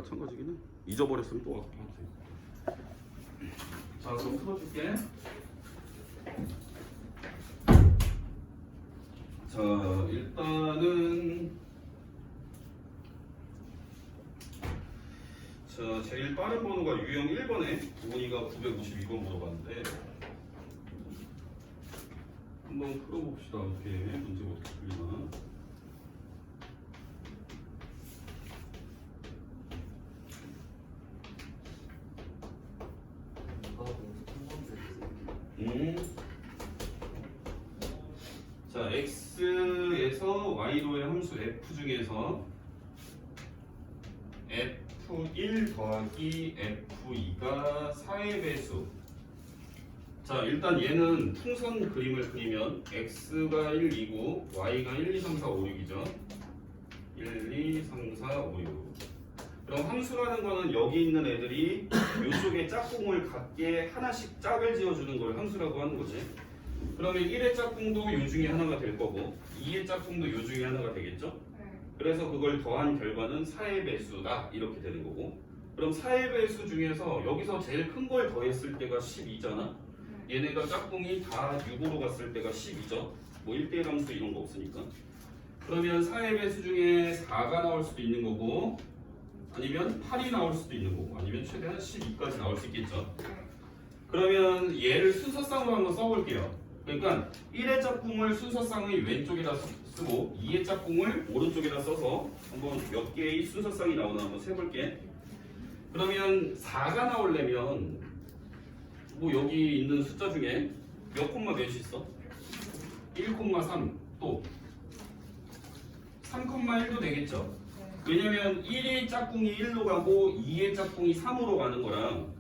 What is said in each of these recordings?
마찬가지긴 해. 잊어버렸으면 또 와서 하지. 자, 그럼 풀어줄게. 자, 일단은 자, 제일 빠른 번호가 유형 1번에 구분이가 952번 물어봤는데 한번 풀어봅시다. 어떻게 문제가 어떻게 풀리나. 자, x에서 y로의 함수 f 중에서 f1 더하기 f2가 4의 배수. 자, 일단 얘는 풍선 그림을 그리면 x가 1, 2고 y가 1, 2, 3, 4, 5, 6이죠. 1, 2, 3, 4, 5, 6. 그럼 함수라는 거는 여기 있는 애들이 이쪽에 짝꿍을 갖게 하나씩 짝을 지어주는 걸 함수라고 하는 거지. 그러면 1의 짝꿍도 요 중에 하나가 될 거고 2의 짝꿍도 요 중에 하나가 되겠죠? 그래서 그걸 더한 결과는 4의 배수다 이렇게 되는 거고, 그럼 4의 배수 중에서 여기서 제일 큰 걸 더했을 때가 12잖아. 얘네가 짝꿍이 다 6으로 갔을 때가 12죠. 뭐 1대1 함수 이런 거 없으니까. 그러면 4의 배수 중에 4가 나올 수도 있는 거고, 아니면 8이 나올 수도 있는 거고, 아니면 최대한 12까지 나올 수 있겠죠. 그러면 얘를 순서쌍으로 한번 써볼게요. 그러니까 1의 짝꿍을 순서쌍의 왼쪽에다 쓰고 2의 짝꿍을 오른쪽에다 써서 한번 몇 개의 순서쌍이 나오나 한번 세볼게. 그러면 4가 나오려면 뭐 여기 있는 숫자 중에 몇 콤마 몇이 있어? 1,3 또 3,1도 되겠죠? 왜냐면 1의 짝꿍이 1로 가고 2의 짝꿍이 3으로 가는 거랑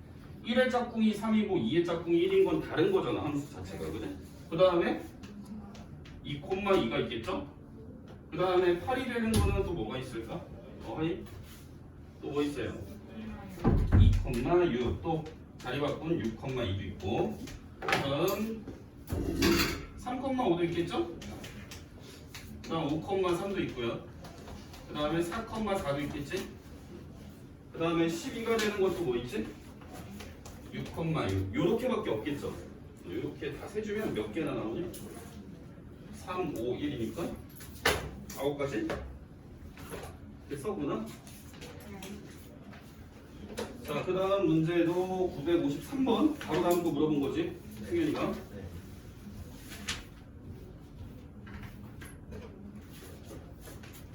1의 짝꿍이 3이고 2의 짝꿍이 1인 건 다른 거잖아, 함수 자체가. 그래? 그 다음에 2,2가 있겠죠? 그 다음에 8이 되는 거는 또 뭐가 있을까? 또 뭐 있어요? 2,6 또 자리 바꾼 6,2도 있고, 그 다음 3,5도 있겠죠? 그 다음 5,3도 있고요. 그 다음에 4,4도 있겠지? 그 다음에 12가 되는 것도 뭐 있지? 6,6 요렇게밖에 없겠죠? 이렇게 다 세주면 몇 개나 나오냐? 3, 5, 1이니까 9가지? 이렇게 써보나? 자, 그 다음 문제도 953번 바로 다음 거 물어본 거지? 승현이가.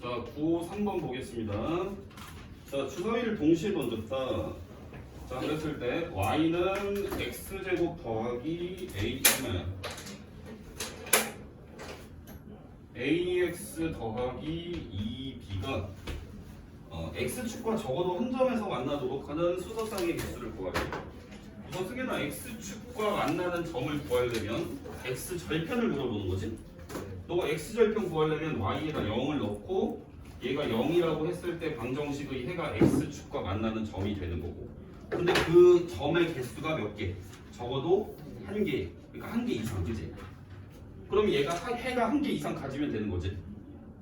자, 953번 보겠습니다. 자, 주사위를 동시에 던졌다. 자, 그랬을 때 y는 x제곱 더하기 ax 더하기 2b가 x축과 적어도 한 점에서 만나도록 하는 수서쌍의 개수를 구하래. 우선 승현아, x축과 만나는 점을 구하려면 x절편을 물어보는 거지. 너가 x절편 구하려면 y에다 0을 넣고 얘가 0이라고 했을 때 방정식의 해가 x축과 만나는 점이 되는 거고, 근데 그 점의 개수가 몇 개? 적어도 한 개. 그러니까 한 개 이상, 그지? 그럼 얘가 해가 한 개 이상 가지면 되는 거지.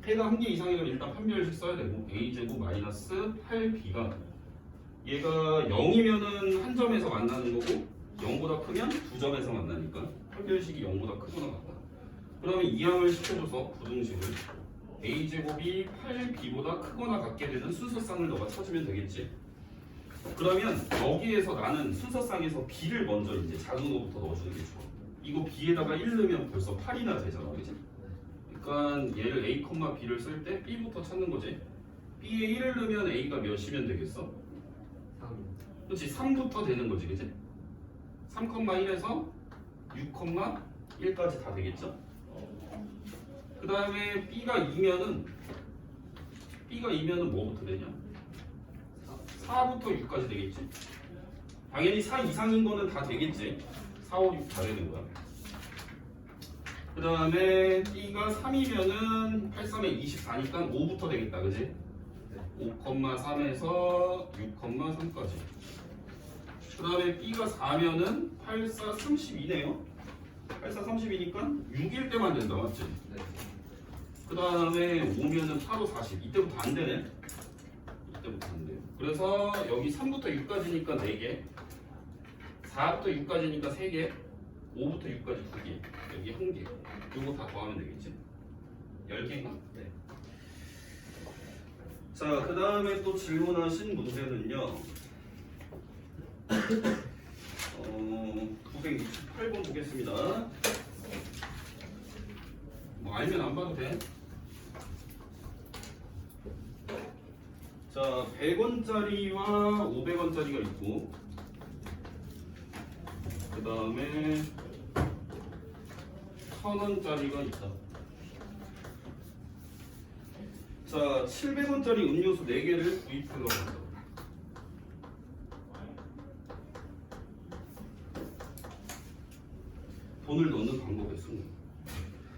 해가 한 개 이상이면 일단 판별식 써야 되고, a제곱 마이너스 8b가 얘가 0이면은 한 점에서 만나는 거고 0보다 크면 두 점에서 만나니까 판별식이 0보다 크거나 같다. 그러면 이항을 시켜줘서 부등식을 a제곱이 8b보다 크거나 같게 되는 순서쌍을 너가 찾으면 되겠지. 그러면 여기에서 나는 순서쌍에서 b를 먼저 이제 작은 거부터 넣어주는 게 좋아. 이거 b에다가 1 넣으면 벌써 8이나 되잖아, 그지? 그러니까 얘를 a, b를 쓸 때 b부터 찾는 거지. b에 1을 넣으면 a가 몇이면 되겠어? 3. 그렇지, 3부터 되는 거지, 그지? 3,1에서 6,1까지 다 되겠죠? 그 다음에 b가 2면은 뭐부터 되냐? 4부터 6까지 되겠지? 당연히 4 이상인 거는 다 되겠지. 4, 5, 6 다 되는 거야. 그 다음에 b가 3이면은 8, 3에 24니까 5부터 되겠다, 그지? 5,3에서 6,3까지. 그 다음에 b가 4면은 8, 4, 32네요. 8, 4, 32니까 6일 때만 된다, 맞지? 네. 그 다음에 5면은 8, 5, 40. 이때부터 안 되네. 이때부터 안 돼요. 그래서 여기 3부터 6까지니까 4개, 4부터 6까지니까 3개, 5부터 6까지 2개, 여기 1개. 이거 다 더하면 되겠지? 10개인가? 네. 자, 그 다음에 또 질문하신 문제는요. 968번 보겠습니다. 뭐 알면 안 봐도 돼. 자, 100원짜리와 500원짜리가 있고, 그 다음에 1000원짜리가 있다. 자, 700원짜리 음료수 4개를 구입하려고 한다. 돈을 넣는 방법이 있습니다.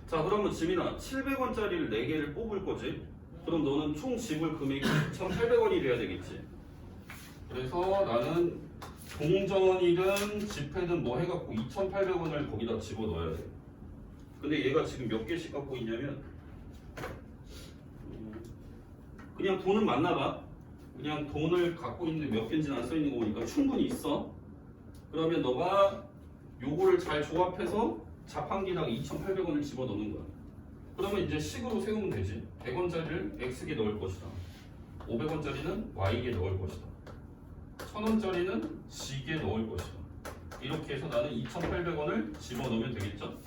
자, 그러면 지민아, 700원짜리를 4개를 뽑을 거지? 그럼 너는 총 지불 금액이 2,800원이 돼야 되겠지? 그래서 나는 동전이든 지폐든 뭐 해갖고 2,800원을 거기다 집어넣어야 돼. 근데 얘가 지금 몇 개씩 갖고 있냐면 그냥 돈은 맞나봐. 그냥 돈을 갖고 있는데 몇 개인지는 안 써있는 거 보니까 충분히 있어. 그러면 너가 요거를 잘 조합해서 자판기에다가 2,800원을 집어넣는 거야. 그러면 이제 식으로 세우면 되지. 100원짜리를 X개 넣을 것이다. 500원짜리는 Y개 넣을 것이다. 1000원짜리는 G개 넣을 것이다. 이렇게 해서 나는 2,800원을 집어넣으면 되겠죠?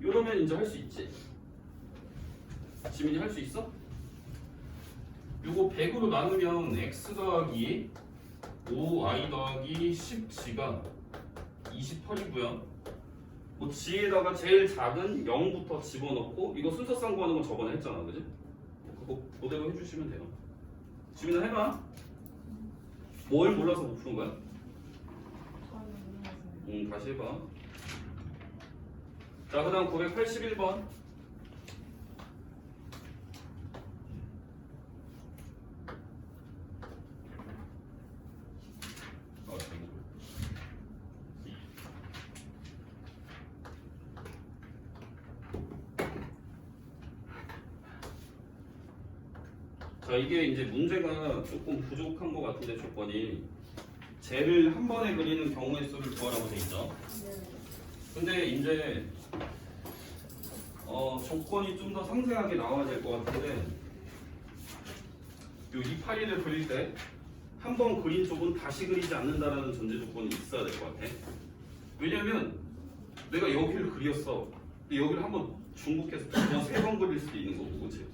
이러면 이제 할 수 있지. 지민이 할 수 있어? 요거 100으로 나누면 X 더하기 5Y 더하기 10G가 28이고요. 뭐 G에다가 제일 작은 0부터 집어넣고, 이거 순서상 구하는 거 저번에 했잖아, 그지? 그거 그대로 해주시면 돼요. 지민아 해봐. 뭘 몰라서 못 푸는 거야? 다시 해봐. 자, 그 다음 981번. 자, 이게 이제 문제가 조금 부족한 것 같은데 조건이 쟤를 한 번에 그리는 경우의 수를 구하라고 돼 있죠. 근데 이제 조건이 좀 더 상세하게 나와야 될 것 같은데 요 이파리를 그릴 때 한 번 그린 쪽은 다시 그리지 않는다라는 전제 조건이 있어야 될 것 같아. 왜냐면 내가 여기를 그렸어. 근데 여기를 한번 중복해서 2번, 3번 그릴 수도 있는 거고, 그치?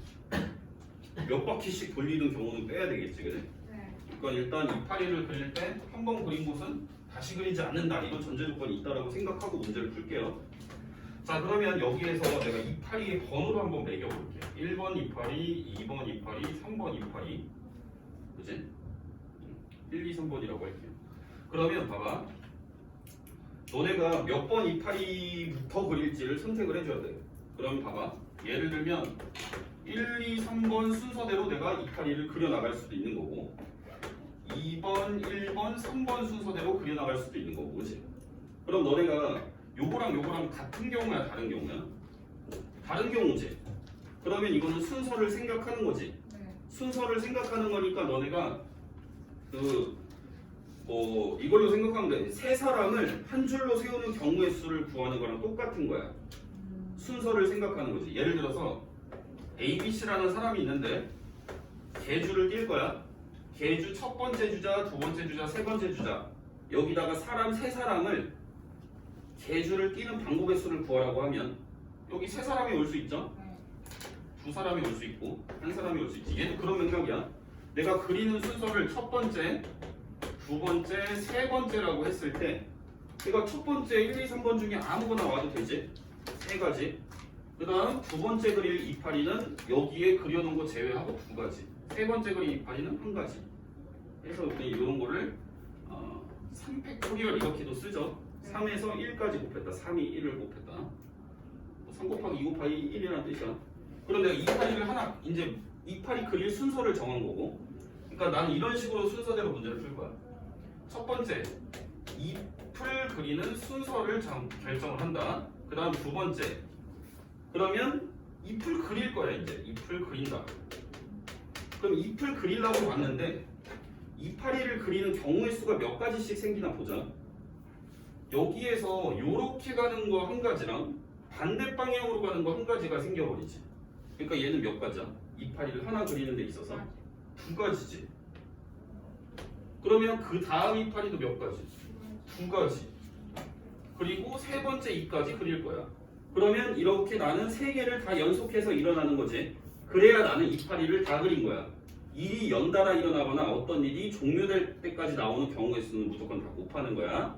몇 바퀴씩 돌리는 경우는 빼야 되겠지, 그래? 네. 그러니까 일단 이파리를 그릴 때 한 번 그린 곳은 다시 그리지 않는다, 이런 전제 조건이 있다라고 생각하고 문제를 풀게요. 자, 그러면 여기에서 내가 이파리의 번호를 한번 매겨볼게. 1번 이파리, 2번 이파리, 3번 이파리, 그치? 1, 2, 3번이라고 할게요. 그러면 봐봐, 너네가 몇 번 이파리부터 그릴지를 선택을 해줘야 돼. 그럼 봐봐, 예를 들면 1, 2, 3번 순서대로 내가 이파리를 그려나갈 수도 있는 거고, 2번, 1번, 3번 순서대로 그려나갈 수도 있는 거고, 그치? 그럼 너네가 요거랑 요거랑 같은 경우야, 다른 경우야? 다른 경우지. 그러면 이거는 순서를 생각하는 거지. 순서를 생각하는 거니까 너네가 이걸로 생각하면 돼. 세 사람을 한 줄로 세우는 경우의 수를 구하는 거랑 똑같은 거야. 순서를 생각하는 거지. 예를 들어서 A, B, C라는 사람이 있는데 개주를 띌 거야. 개주 첫 번째 주자, 두 번째 주자, 세 번째 주자. 여기다가 세 사람을 개주를 띄는 방법의 수를 구하라고 하면 여기 세 사람이 올 수 있죠? 두 사람이 올 수 있고 한 사람이 올 수 있지. 얘도 그런 맥락이야. 내가 그리는 순서를 첫 번째, 두 번째, 세 번째라고 했을 때 내가 첫 번째 1, 2, 3번 중에 아무거나 와도 되지? 세 가지. 그 다음 두 번째 그릴 이파리는 여기에 그려놓은 거 제외하고 두 가지. 세 번째 그릴 이파리는 한 가지. 그래서 우리 이런 거를 3팩토리얼 이렇게도 쓰죠. 3에서 1까지 곱했다. 3이 1을 곱했다. 3 곱하기 2 곱하기 1이라는 뜻이야. 그럼 내가 이파리를 하나, 이제 이파리 그릴 순서를 정한 거고, 그러니까 나는 이런 식으로 순서대로 문제를 풀 거야. 첫 번째, 잎을 그리는 순서를 결정을 한다. 그 다음 두 번째, 그러면 잎을 그릴 거야. 이제 잎을 그린다. 그럼 잎을 그리려고 왔는데 이파리를 그리는 경우의 수가 몇 가지씩 생기나 보자. 여기에서 요렇게 가는 거 한 가지랑 반대 방향으로 가는 거 한 가지가 생겨버리지. 그러니까 얘는 몇 가지야? 이파리를 하나 그리는 데 있어서 두 가지지. 그러면 그 다음 이파리도 몇 가지? 두 가지. 그리고 세 번째 이까지 그릴 거야. 그러면 이렇게 나는 세 개를 다 연속해서 일어나는 거지. 그래야 나는 이파리를 다 그린 거야. 일이 연달아 일어나거나 어떤 일이 종료될 때까지 나오는 경우의 수는 무조건 다 곱하는 거야.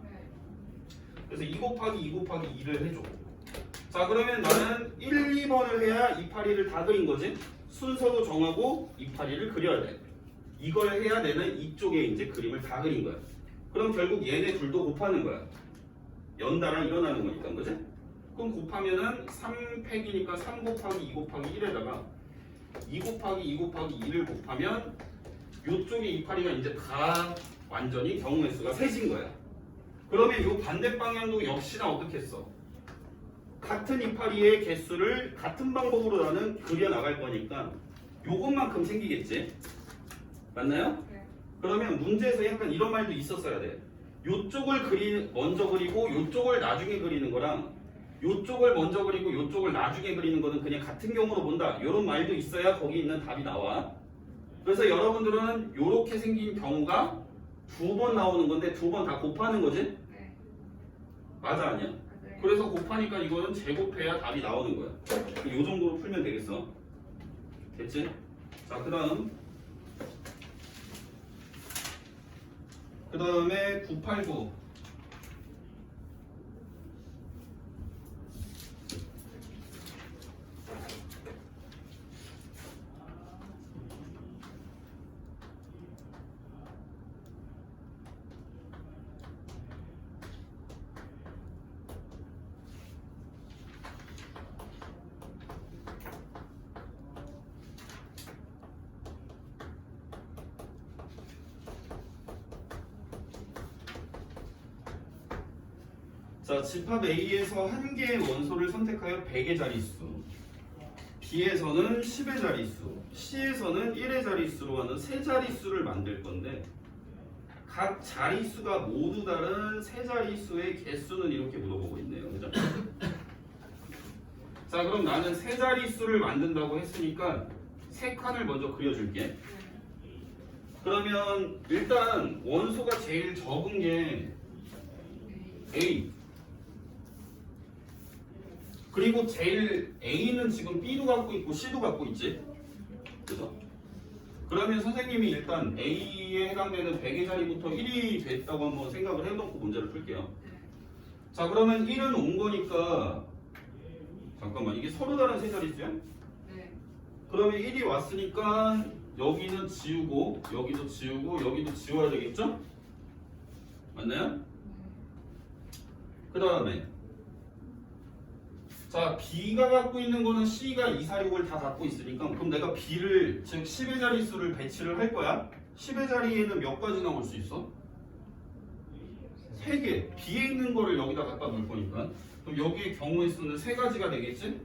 그래서 2 곱하기 2 곱하기 2를 해줘. 자, 그러면 나는 1, 2번을 해야 이파리를 다 그린 거지. 순서도 정하고 이파리를 그려야 돼. 이걸 해야 내는 이쪽에 이제 그림을 다 그린 거야. 그럼 결국 얘네 둘도 곱하는 거야. 연달아 일어나는 거니까, 그지? 그럼 곱하면은 3팩이니까 3 곱하기 2 곱하기 1에다가 2 곱하기 2 곱하기 2를 곱하면 이쪽에 이파리가 이제 다 완전히 경우의 수가 셋인 거야. 그러면 이 반대 방향도 역시나 어떻게 했어? 같은 이파리의 개수를 같은 방법으로 나는 그려 나갈 거니까 요것만큼 생기겠지? 맞나요? 네. 그러면 문제에서 약간 이런 말도 있었어야 돼. 요쪽을 먼저 그리고 요쪽을 나중에 그리는 거랑 요쪽을 먼저 그리고 요쪽을 나중에 그리는 거는 그냥 같은 경우로 본다. 이런 말도 있어야 거기 있는 답이 나와. 그래서 여러분들은 요렇게 생긴 경우가 두 번 나오는 건데 두 번 다 곱하는 거지? 네. 맞아 아니야? 네. 그래서 곱하니까 이거는 제곱해야 답이 나오는 거야. 요 정도로 풀면 되겠어. 됐지? 자, 그 다음에 989. 자, 집합 A에서 한 개의 원소를 선택하여 100의 자릿수, B에서는 10의 자릿수, C에서는 1의 자릿수로 하는 세 자릿수를 만들 건데 각 자릿수가 모두 다른 세 자릿수의 개수는 이렇게 물어보고 있네요. 그죠? 자, 그럼 나는 세 자릿수를 만든다고 했으니까 세 칸을 먼저 그려줄게. 그러면 일단 원소가 제일 적은 게 A. 그리고 제일 A는 지금 B도 갖고 있고 C도 갖고 있지. 그죠? 그러면 선생님이 일단 A에 해당되는 100의 자리부터 1이 됐다고 한번 생각을 해놓고 문제를 풀게요. 자, 그러면 1은 온 거니까 잠깐만, 이게 서로 다른 세 자릿수야? 네. 그러면 1이 왔으니까 여기는 지우고 여기도 지우고 여기도 지워야 되겠죠? 맞나요? 그 다음에 자, B가 갖고 있는 거는 C가 2, 4, 6을 다 갖고 있으니까 그럼 내가 B를 즉 10의 자릿수를 배치를 할 거야. 10의 자리에는 몇 가지 나올 수 있어? 3개. B에 있는 거를 여기다 갖다 놓을 거니까 그럼 여기의 경우의 수는 3가지가 되겠지?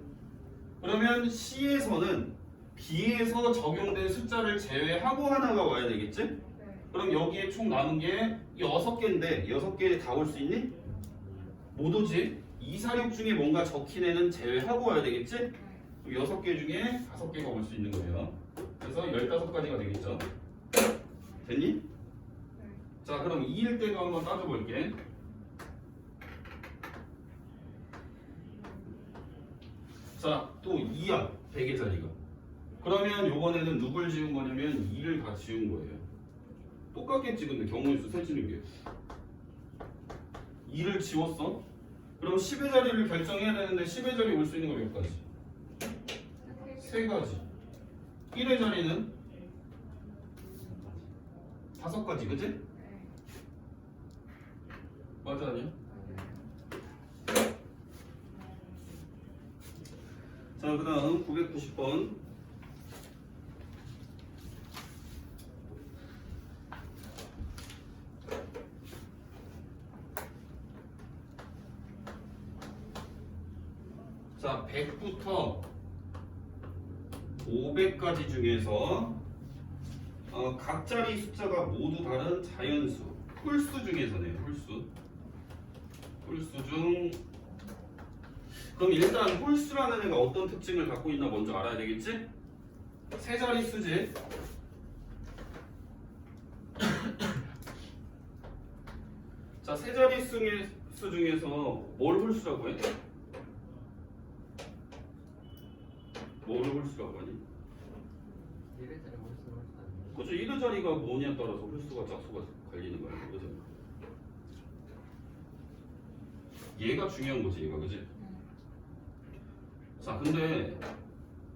그러면 C에서는 B에서 적용된 숫자를 제외하고 하나가 와야 되겠지? 네. 그럼 여기에 총 남은 게 6개인데 6개 다 올 수 있니? 못 오지? 2, 4, 6 중에 뭔가 적힌 애는 제외하고 와야 되겠지? 6개 중에 5개가 올 수 있는 거예요. 그래서 15가지가 되겠죠. 됐니? 네. 자, 그럼 2일 때도 한번 따져볼게. 자, 또 2야. 100의 자리가. 그러면 요번에는 누굴 지운 거냐면 2를 다 지운 거예요. 똑같겠지, 근데 경우의 수 세지는 게. 2를 지웠어? 그럼 10의 자리를 결정해야 되는데 10의 자리 올 수 있는 거 몇 가지? 3가지. 1의 자리는 5가지, 그치? 네. 맞아 아니야? 자, 그 다음 990번. 자, 100부터 500까지 중에서 각 자리 숫자가 모두 다른 자연수 홀수 중에서네요. 홀수 중 그럼 일단 홀수라는 애가 어떤 특징을 갖고 있나 먼저 알아야 되겠지? 세 자리 수지. 자, 세 자리 수 중에서 뭘 홀수라고 해? 뭐를 홀수라고 하니? 1회짜리 홀수 아니에요? 그죠? 1의 자리가 뭐냐에 따라서 홀수가 짝수가 갈리는 거야. 그죠? 얘가 중요한 거지, 얘가. 그지? 자, 근데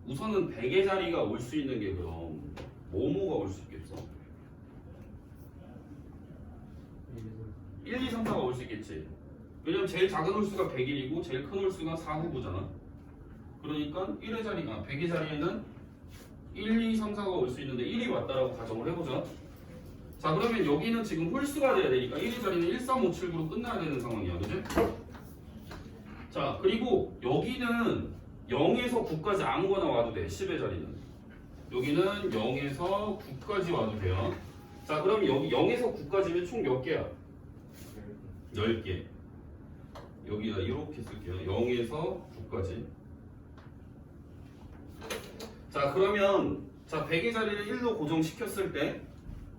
우선은 100의 자리가 올 수 있는 게 그럼 뭐가 올 수 있겠어? 1, 2, 3, 4가 올 수 있겠지. 왜냐면 제일 작은 홀수가 100일이고 제일 큰 홀수가 4후보잖아. 그러니까 1의 자리가 100의 자리에는 1, 2, 3, 4가 올 수 있는데 1이 왔다라고 가정을 해보자. 자, 그러면 여기는 지금 홀수가 돼야 되니까 1의 자리는 1, 3, 5, 7, 9로 끝나야 되는 상황이야. 그지? 자, 그리고 여기는 0에서 9까지 아무거나 와도 돼. 10의 자리는. 여기는 0에서 9까지 와도 돼요. 자, 그럼 여기 0에서 9까지면 총 몇 개야? 10개. 여기다 이렇게 쓸게요. 0에서 9까지. 자, 그러면 자 100의 자리를 1로 고정시켰을 때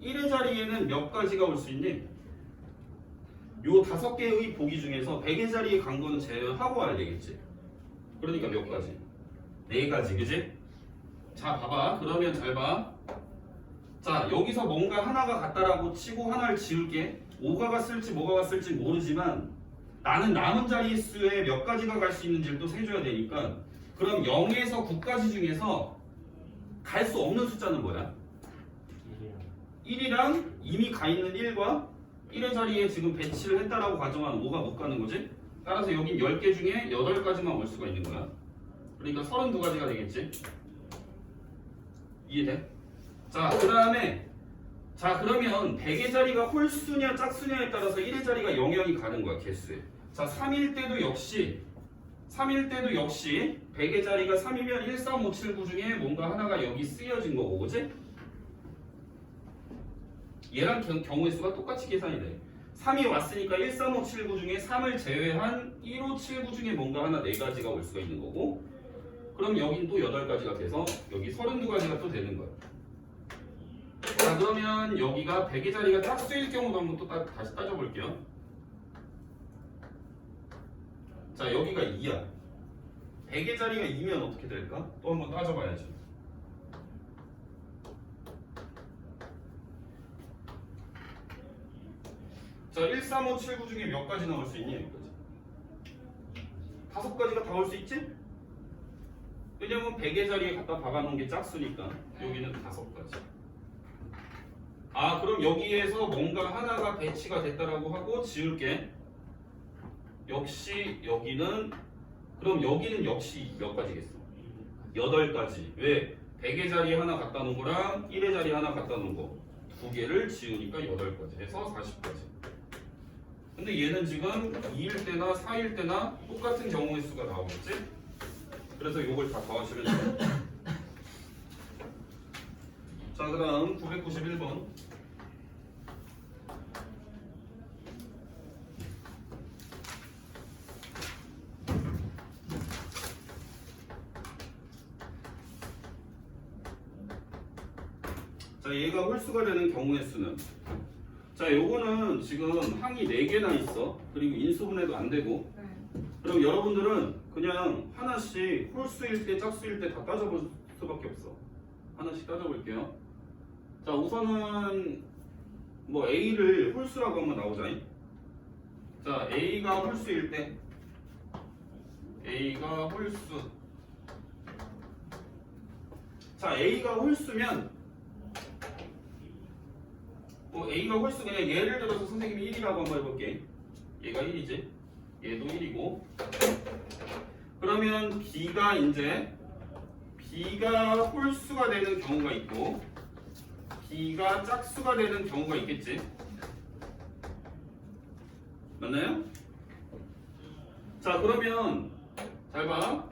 1의 자리에는 몇 가지가 올 수 있니? 요 5개의 보기 중에서 100의 자리에 간 거는 제외하고 와야 되겠지. 그러니까 몇 가지? 4가지, 그지? 자, 봐봐. 그러면 잘 봐. 자, 여기서 뭔가 하나가 같다라고 치고 하나를 지울게. 5가 갔을지 뭐가 갔을지 모르지만 나는 남은 자리 수에 몇 가지가 갈 수 있는지를 또 세줘야 되니까 그럼 0에서 9까지 중에서 갈 수 없는 숫자는 뭐야? 1이랑 이미 가 있는 1과 1의 자리에 지금 배치를 했다라고 가정하면 5가 못 가는 거지? 따라서 여긴 10개 중에 8가지만 올 수가 있는 거야. 그러니까 32가지가 되겠지? 이해돼? 자, 그 다음에 자, 그러면 100의 자리가 홀수냐 짝수냐에 따라서 1의 자리가 영향이 가는 거야, 개수에. 자, 3일 때도 역시 100의 자리가 3이면 1, 3, 5, 7, 9 중에 뭔가 하나가 여기 쓰여진 거고, 그지? 얘랑 경우의 수가 똑같이 계산이 돼. 3이 왔으니까 1, 3, 5, 7, 9 중에 3을 제외한 1, 5, 7, 9 중에 뭔가 하나 4가지가 올 수가 있는 거고 그럼 여긴 또 8가지가 돼서 여기 32가지가 또 되는 거야. 자, 그러면 여기가 100의 자리가 짝수일 경우도 한번 또 다시 따져볼게요. 자, 여기가 2야. 100의 자리가 2면 어떻게 될까? 또 한번 따져봐야지. 자, 1, 3, 5, 7, 9 중에 몇 가지 나올 수 있니? 여기까지. 5가지가 다 올 수 있지? 왜냐면 100의 자리에 갖다 박아놓은 게 짝수니까 여기는 5가지. 아, 그럼 여기에서 뭔가 하나가 배치가 됐다라고 하고 지울게. 역시 여기는 그럼 여기는 역시 몇 가지겠어? 8가지. 왜? 100의 자리 하나 갖다 놓은 거랑 1의 자리 하나 갖다 놓은 거 두 개를 지우니까 8가지 해서 40가지. 근데 얘는 지금 2일 때나 4일 때나 똑같은 경우의 수가 나오겠지? 그래서 이걸 다 더하시면 돼요. 자, 그 다음 991번. 자, 얘가 홀수가 되는 경우의 수는 자, 요거는 지금 항이 4개나 있어. 그리고 인수분해도 안 되고. 그럼 여러분들은 그냥 하나씩 홀수일 때 짝수일 때 다 따져볼 수밖에 없어. 하나씩 따져볼게요. 자, 우선은 뭐 A를 홀수라고 한번 나오자니. 자, A가 홀수일 때 A가 홀수. 자, A가 홀수면 A가 홀수 그냥 예를 들어서 선생님이 1이라고 한번 해볼게. 얘가 1이지. 얘도 1이고. 그러면 B가 홀수가 되는 경우가 있고 B가 짝수가 되는 경우가 있겠지. 맞나요? 자, 그러면 잘 봐.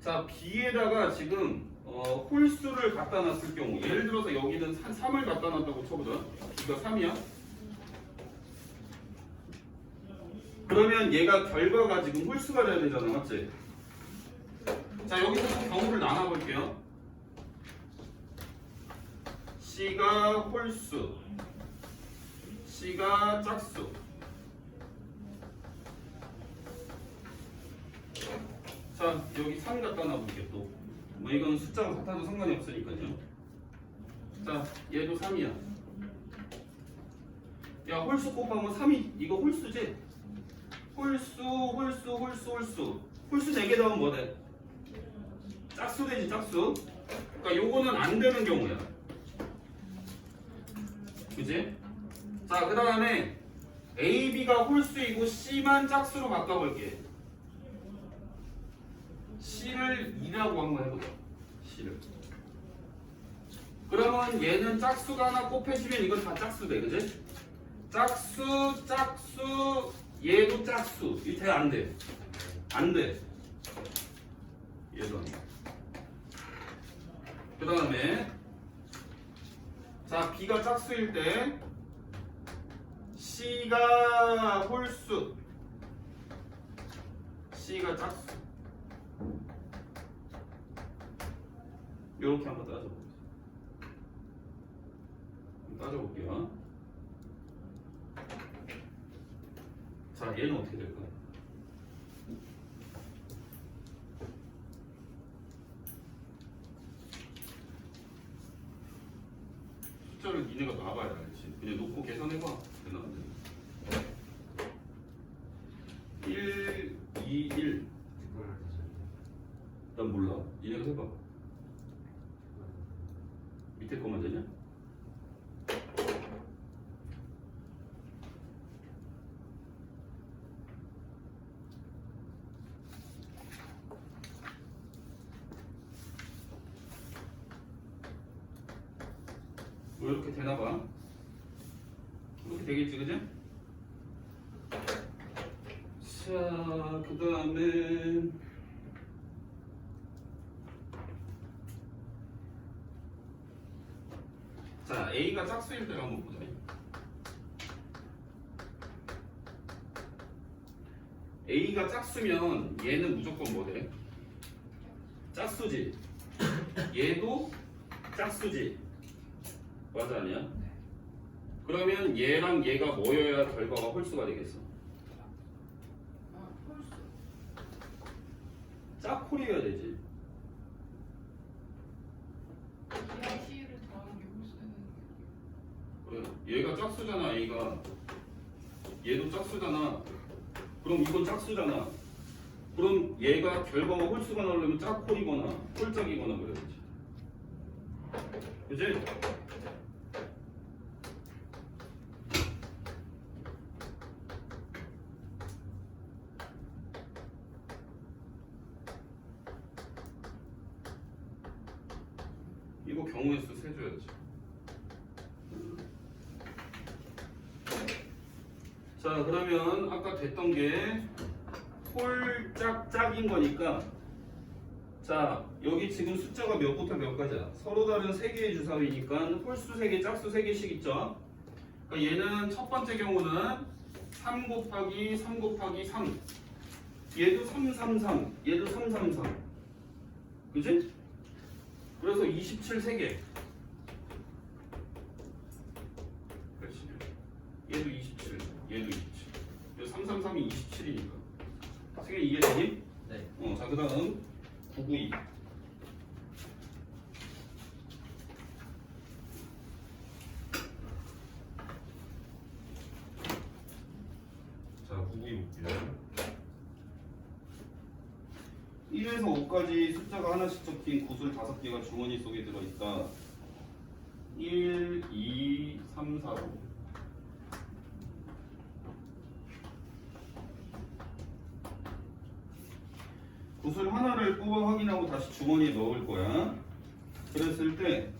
자, B에다가 지금 홀수를 갖다 놨을 경우 예를 들어서 여기는 3을 갖다 놨다고 쳐보자. 이거 3이야. 그러면 얘가 결과가 지금 홀수가 돼야 되잖아, 맞지? 자, 여기서 좀 경우를 나눠볼게요. C가 홀수, C가 짝수. 자, 여기 3 갖다 놔볼게요. 또 뭐 이건 숫자가 같아도 상관이 없으니까요. 자, 얘도 3이야. 야, 홀수 곱하면 3이 이거 홀수지? 홀수. 홀수 4개 더하면 뭐 돼? 짝수 되지, 짝수. 그러니까 요거는 안 되는 경우야. 그지? 자, 그 다음에 A, B가 홀수이고 C만 짝수로 바꿔볼게. C를 2라고 한번 해보자. C를. 그러면 얘는 짝수가 하나 곱해지면 이건 다 짝수 돼, 그지? 짝수, 얘도 짝수. 이 돼, 안 돼? 안 돼. 얘도 안 돼. 그 다음에 자, B가 짝수일 때 C가 홀수, C가 짝수. 이렇게 한번 따져볼게요. 자, 얘는 어떻게 될까? 숫자를 니네가 놔봐야 알지. 그냥 놓고 계산해봐. 되나 안 되나? 1, 2, 1. 난 몰라. 니네가 해봐. 밑에 거만 되냐? 뭐 이렇게 되나봐. 이렇게 되겠지, 그지? 자, 그 다음에 자, A가 짝수일 때를 한번 보자. A가 짝수면 얘는 무조건 뭐 돼? 짝수지. 얘도 짝수지. 맞아, 아니야? 그러면 얘랑 얘가 모여야 결과가 홀수가 되겠어. 짝홀이어야 되지. 그래, 얘가 짝수잖아, A가. 얘도 짝수잖아. 그럼 이건 짝수잖아. 그럼 얘가 결과가 홀수가 나오려면 짝홀이거나 홀짝이거나 그래야지. 그치? 이거 경우의 수 세줘야지. 자, 그러면 아까 됐던 게 홀짝짝인 거니까, 자, 여기 지금 숫자가 몇부터 몇까지야? 서로 다른 3개의 주사위니까 홀수 3개, 짝수 3개씩 있죠? 그러니까 얘는 첫 번째 경우는 3 곱하기 3 곱하기 3. 얘도 333, 얘도 333. 그지? 그래서 27 3개. 그렇지. 얘도 27, 얘도 27. 333이 27이니까. 세개 이해되니? 네. 자, 그 다음 992. 자, 992 볼게요. 1에서 5까지 숫자가 하나씩 적힌 구슬 5개가 주머니 속에 들어있다. 1, 2, 3, 4, 5. 구슬 하나를 뽑아 확인하고 다시 주머니에 넣을 거야. 그랬을 때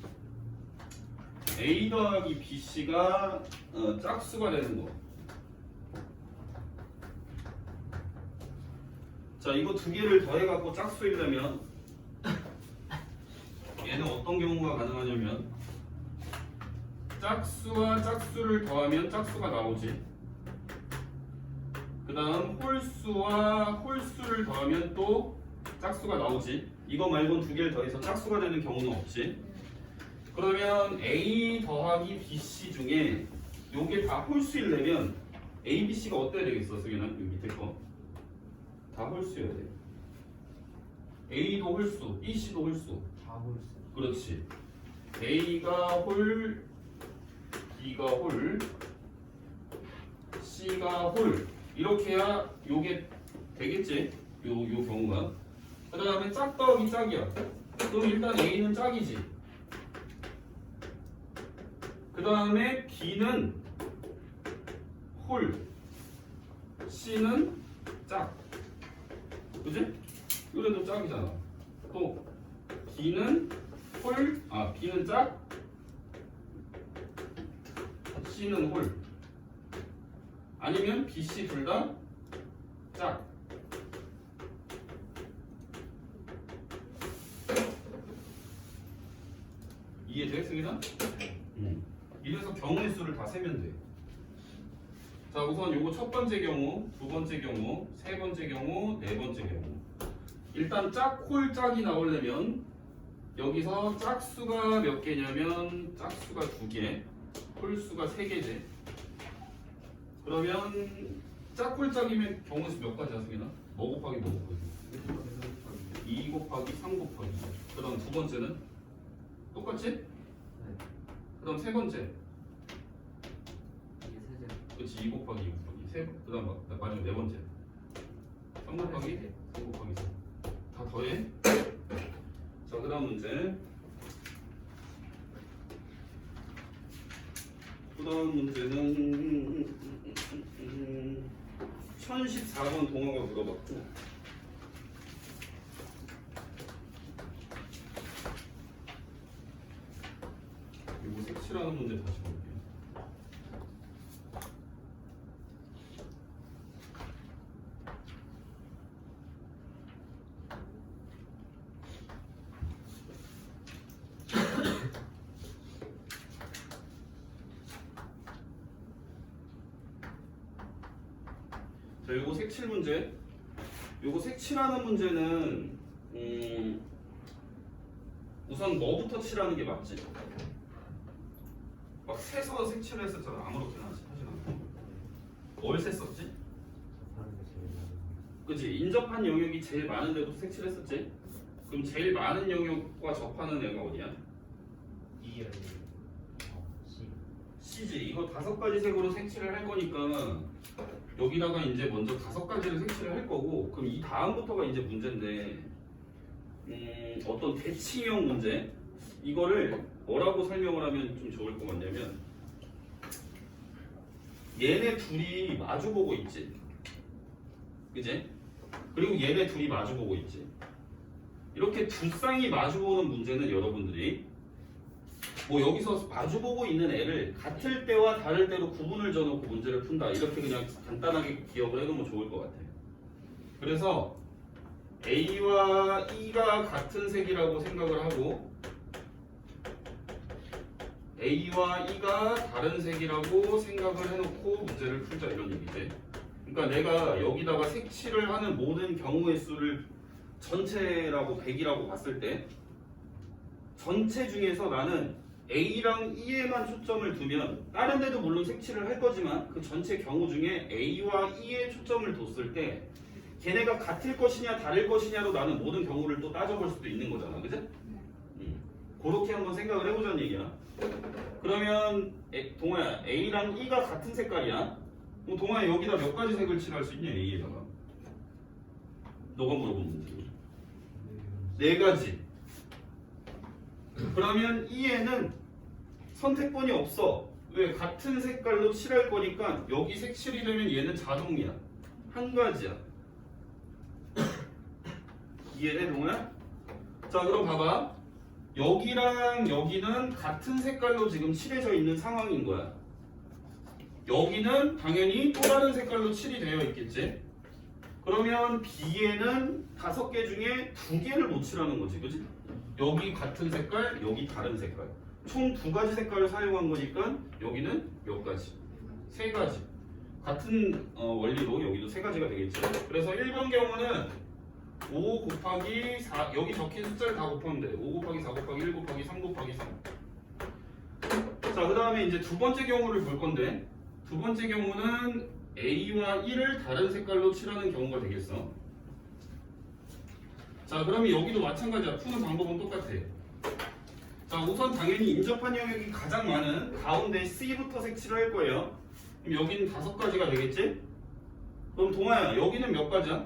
A 더하기 BC가 짝수가 되는 거. 자, 이거 두 개를 더해갖고 짝수이려면 얘는 어떤 경우가 가능하냐면 짝수와 짝수를 더하면 짝수가 나오지. 그 다음 홀수와 홀수를 더하면 또 짝수가 나오지. 이거 말고는 두 개를 더해서 짝수가 되는 경우는 없지. 그러면 A 더하기 BC 중에 요게 다 홀수이려면 A, B, C가 어때야 되겠어? 승현아, 여기 밑에 거. 다 홀수여야 돼. A도 홀수, B, C도 홀수. 다 홀수. 그렇지. A가 홀, B가 홀, C가 홀. 이렇게 해야 요게 되겠지? 요 경우가. 그 다음에 짝 더하기 짝이야. 그럼 일단 A는 짝이지. 그 다음에 B는 홀, C는 짝. 그지? 이래도 짝이잖아. 또 B는 홀, B는 짝, C는 홀. 아니면 B, C 둘 다 짝. 이해돼, 승희나? 이래서 경우의 수를 다 세면 돼. 자, 우선 요거 첫 번째 경우, 두 번째 경우, 세 번째 경우, 네 번째 경우. 일단 짝, 홀, 짝이 나오려면 여기서 짝수가 몇 개냐면 짝수가 2개, 홀수가 3개지. 그러면 짝, 홀, 짝이면 경우의 수 몇 가지야, 승희나? 뭐 곱하기 뭐 곱하기? 2 곱하기 3 곱하기. 그 다음 두 번째는 똑같지? 네. 그 다음 세 번째. 이게 세제. 그렇지. 2 곱하기 2 곱하기 그 다음 마지막 네 번째 3 곱하기 3 곱하기 4 다 더해. 자, 그 다음 문제. 그 다음 문제는 1014번 동화가 물어봤고, 이거 색칠하는 문제 다시 볼게요. 자, 요거 색칠 문제. 요거 색칠하는 문제는 우선 뭐부터 칠하는 게 맞지? 막 세서 색칠을 했었잖아. 아무렇게나 하진 않고. 뭘 셌었지? 하는 게 제일 많은 거. 그치? 인접한 영역이 제일 많은데도 색칠했었지? 그럼 제일 많은 영역과 접하는 애가 어디야? E 아니면 C. C지. 이거 5가지 색으로 색칠을 할 거니까 여기다가 이제 먼저 5가지를 색칠을 할 거고, 그럼 이 다음부터가 이제 문제인데, 어떤 대칭형 문제. 이거를 뭐라고 설명을 하면 좀 좋을 것 같냐면, 얘네 둘이 마주보고 있지, 그지? 그리고 얘네 둘이 마주보고 있지. 이렇게 두 쌍이 마주보는 문제는 여러분들이 뭐 여기서 마주보고 있는 애를 같을 때와 다를 때로 구분을 져놓고 문제를 푼다, 이렇게 그냥 간단하게 기억을 해두면 좋을 것 같아요. 그래서 A와 E가 같은 색이라고 생각을 하고 A와 E가 다른 색이라고 생각을 해놓고 문제를 풀자, 이런 얘기지. 그러니까 내가 여기다가 색칠을 하는 모든 경우의 수를 전체라고 100이라고 봤을 때 전체 중에서 나는 A랑 E에만 초점을 두면, 다른 데도 물론 색칠을 할 거지만 그 전체 경우 중에 A와 E에 초점을 뒀을 때 걔네가 같을 것이냐 다를 것이냐로 나는 모든 경우를 또 따져볼 수도 있는 거잖아, 그지? 그렇게 한번 생각을 해보자는 얘기야. 그러면 동아야, A랑 E가 같은 색깔이야. 그럼 동아야, 여기다 몇 가지 색을 칠할 수 있냐, A에다가? 너가 물어본 문제. 4가지. 그러면 E에는 선택권이 없어. 왜? 같은 색깔로 칠할 거니까 여기 색칠이 되면 얘는 자동이야. 한 가지야. 이해돼, 동호야? 자, 그럼 봐봐. 여기랑 여기는 같은 색깔로 지금 칠해져 있는 상황인 거야. 여기는 당연히 또 다른 색깔로 칠이 되어 있겠지. 그러면 B에는 5개 중에 2개를 못 칠하는 거지, 그지? 여기 같은 색깔, 여기 다른 색깔. 총 두 가지 색깔을 사용한 거니까 여기는 몇 가지? 세 가지. 같은 원리로 여기도 세 가지가 되겠죠. 그래서 1번 경우는 5 곱하기 4 여기 적힌 숫자를 다 곱하면 돼. 5 곱하기 4 곱하기 1 곱하기 3 곱하기 3. 자, 그 다음에 이제 두 번째 경우를 볼 건데 두 번째 경우는 A와 1을 다른 색깔로 칠하는 경우가 되겠어. 자, 그러면 여기도 마찬가지야. 푸는 방법은 똑같아. 자, 우선 당연히 인접한 영역이 가장 많은 가운데 C부터 색칠을 할 거예요. 그럼 여기는 5가지가 되겠지? 그럼 동아야, 여기는 몇 가지야?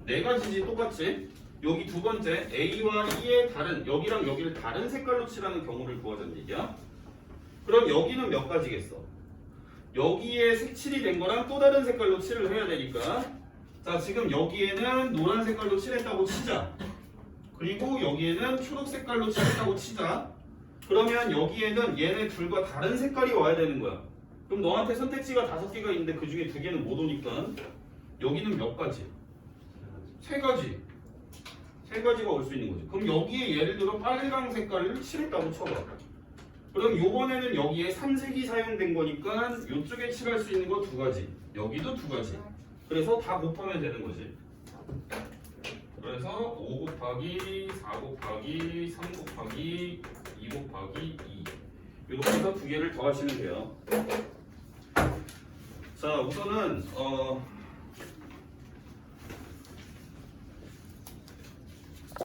4가지지, 똑같지? 여기 두 번째 A와 E의 다른 여기랑 여기를 다른 색깔로 칠하는 경우를 구하자는 얘기야. 그럼 여기는 몇 가지겠어? 여기에 색칠이 된 거랑 또 다른 색깔로 칠을 해야 되니까 자, 지금 여기에는 노란 색깔로 칠했다고 치자. 그리고 여기에는 초록 색깔로 칠했다고 치자. 그러면 여기에는 얘네 둘과 다른 색깔이 와야 되는 거야. 그럼 너한테 선택지가 5개가 있는데 그 중에 2개는 못 오니까 여기는 몇 가지? 3가지. 3가지가 올 수 있는 거지. 그럼 여기에 예를 들어 빨강 색깔을 칠했다고 쳐봐. 그럼 요번에는 여기에 삼색이 사용된 거니까 이쪽에 칠할 수 있는 거 2가지. 여기도 2가지. 그래서 다 곱하면 되는 거지. 그래서 5 곱하기 4 곱하기 3 곱하기 2 곱하기 2 이렇게 해서 2개를 더하시면 돼요. 자, 우선은